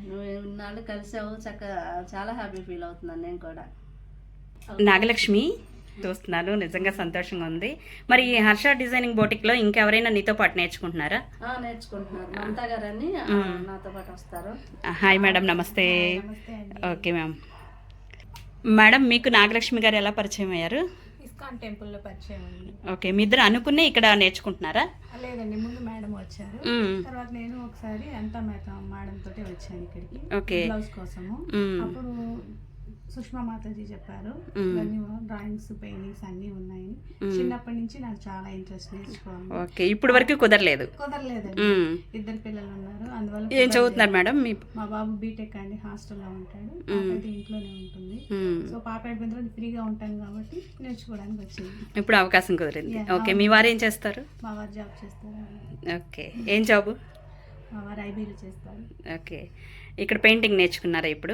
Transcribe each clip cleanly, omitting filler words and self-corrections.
నువ్వు ఇన్నాళ్ళు కలిసావు, చక్కగా చాలా హ్యాపీ ఫీల్ అవుతున్నాను నేను కూడా. నాగలక్ష్మి చూస్తున్నాను, నిజంగా సంతోషంగా ఉంది. మరి ఈ హర్ష డిజైనింగ్ బోటిక్లో ఇంకెవరైనా నీతో పాటు నేర్చుకుంటున్నారా? నేర్చుకుంటున్నారు, మమతా గారని నాతో పాటు వస్తారు. హాయ్ మేడం, నమస్తే. Okay ma'am. మేడం, మీకు నాగలక్ష్మి గారు ఎలా పరిచయం అయ్యారు? ఇస్కాన్ టెంపుల్లో పరిచయం ఉంది. ఓకే, మీ ఇద్దరు అనుకునే ఇక్కడ నేర్చుకుంటున్నారా? లేదండి, ముందు మేడం వచ్చారు, తర్వాత నేను ఒకసారి అంతా మేడం తోటి వచ్చాను ఇక్కడికి. ఓకే, బ్లౌజ్ కోసము. అప్పుడు సుష్మా మాతాజీ చెప్పారు డ్రాయింగ్స్, పెయింటింగ్స్ అన్నీ ఉన్నాయి. చిన్నప్పటి నుంచి నాకు చాలా ఇంట్రెస్ట్ నేర్చుకోవాలి. ఓకే, ఇప్పుడు వరకు కుదరలేదండి. ఇద్దరు పిల్లలు ఉన్నారు, అందువల్ల. ఏం చదువుతున్నారు మేడం? మా బాబు బీటెక్ అండి, హాస్టల్లో ఉంటాడు. పాప అయితే ఇంట్లోనే ఉంటుంది. సో పాప అయిపోయిన తర్వాత ఫ్రీగా ఉంటాం కాబట్టి నేర్చుకోవడానికి వచ్చింది. ఇప్పుడు అవకాశం కుదిరింది. ఓకే, మీ వారు ఏం చేస్తారు? మా వారు జాబ్ చేస్తారు. ఓకే, ఏం జాబు? మా వారు ఐబీలో చేస్తారు. ఓకే, ఇక్కడ పెయింటింగ్ నేర్చుకున్నారా ఇప్పుడు?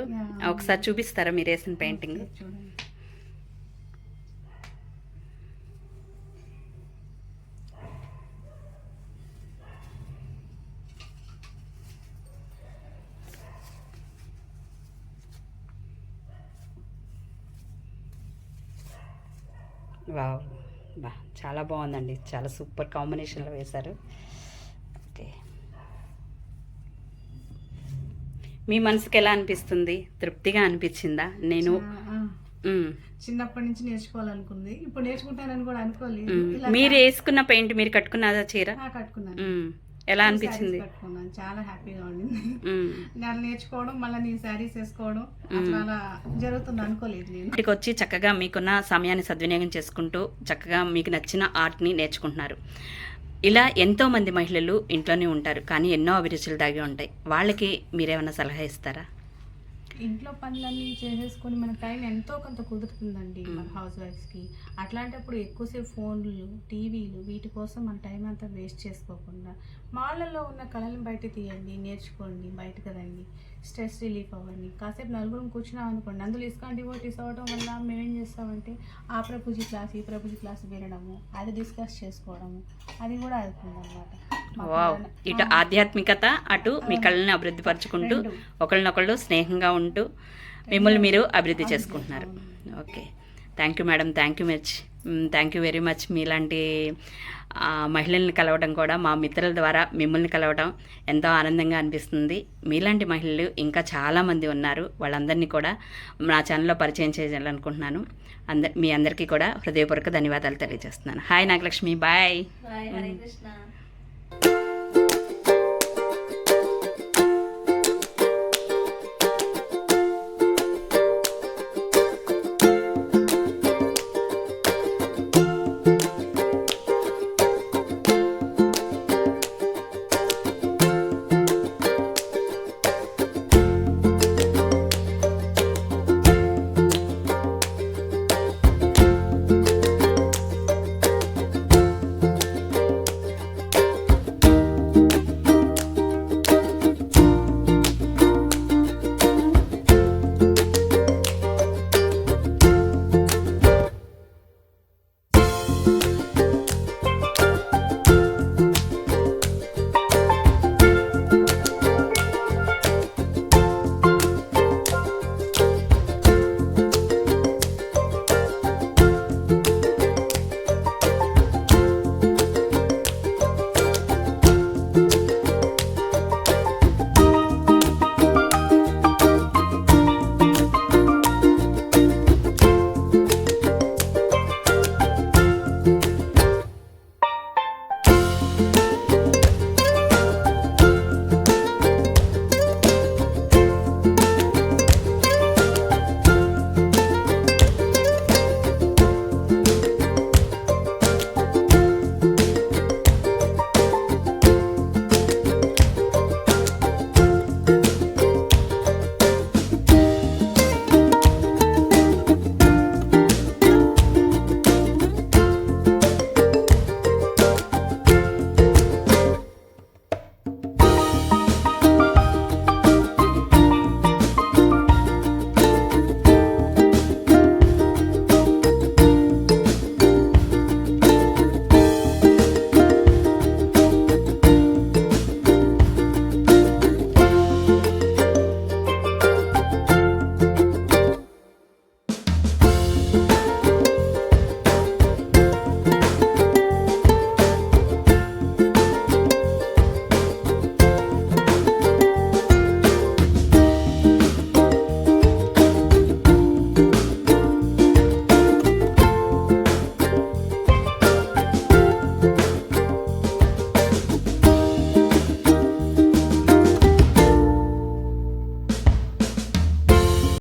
ఒకసారి చూపిస్తారా మీరు వేసిన పెయింటింగ్? చూడండి. వావ్, బా చాలా బాగుందండి, చాలా సూపర్ కాంబినేషన్లో వేశారు. ఓకే, మీ మనసుకి ఎలా అనిపిస్తుంది? తృప్తిగా అనిపించిందా? నేను చిన్నప్పటి నుంచి నేర్చుకోవాలనుకుంది, ఇప్పుడు నేర్చుకుంటానని కూడా అనుకోలేదు. మీరు వేసుకున్న పెయింట్ మీరు కట్టుకున్నదా చీర? కట్టుకున్నాను. ఎలా అనిపించింది? కట్టుకున్నాను, చాలా హ్యాపీగా ఉండింది. నేను నేర్చుకోవడం, మళ్ళీ నేను శారీస్ వేసుకోవడం అలా జరుగుతుంది అనుకోలేదు. నేను ఇంటికి వచ్చి చక్కగా మీకున్న సమయాన్ని సద్వినియోగం చేసుకుంటూ చక్కగా మీకు నచ్చిన ఆర్ట్ని నేర్చుకుంటున్నారు. ఇలా ఎంతోమంది మహిళలు ఇంట్లోనే ఉంటారు, కానీ ఎన్నో అభిరుచులు దాగి ఉంటాయి. వాళ్ళకి మీరేమైనా సలహా ఇస్తారా? ఇంట్లో పనులన్నీ చేసేసుకొని మన టైం ఎంతో కొంత కుదురుతుందండి మన హౌస్ వైఫ్స్కి. అట్లాంటప్పుడు ఎక్కువసేపు ఫోన్లు, టీవీలు, వీటి కోసం మన టైం అంతా వేస్ట్ చేసుకోకుండా మాళ్ళల్లో ఉన్న కళలను బయట తీయండి, నేర్చుకోండి, బయటకు రండి, స్ట్రెస్ రిలీఫ్ అవ్వండి. కాసేపు నలుగురం కూర్చున్నాం అనుకోండి, అందులో ఇస్కాన్ డివోటీస్ అవ్వడం వల్ల మేమేం చేస్తామంటే ఆ ప్రభుజీ క్లాస్, ఈ ప్రభుజీ క్లాస్ వినడము, అది డిస్కస్ చేసుకోవడము, అది కూడా అవుతుంది అనమాట. ఇటు ఆధ్యాత్మికత, అటు మీ కళని అభివృద్ధి పరుచుకుంటూ ఒకళ్ళనొకళ్ళు స్నేహంగా ఉంటూ మిమ్మల్ని మీరు అభివృద్ధి చేసుకుంటున్నారు. Okay, thank you madam, thank you very much. మీలాంటి మహిళల్ని కలవడం కూడా, మా మిత్రుల ద్వారా మిమ్మల్ని కలవడం ఎంతో ఆనందంగా అనిపిస్తుంది. మీలాంటి మహిళలు ఇంకా చాలామంది ఉన్నారు, వాళ్ళందరినీ కూడా నా ఛానల్లో పరిచయం చేయాలనుకుంటున్నాను. మీ అందరికీ కూడా హృదయపూర్వక ధన్యవాదాలు తెలియజేస్తున్నాను. Hi Nagalakshmi, bye. హరే కృష్ణ.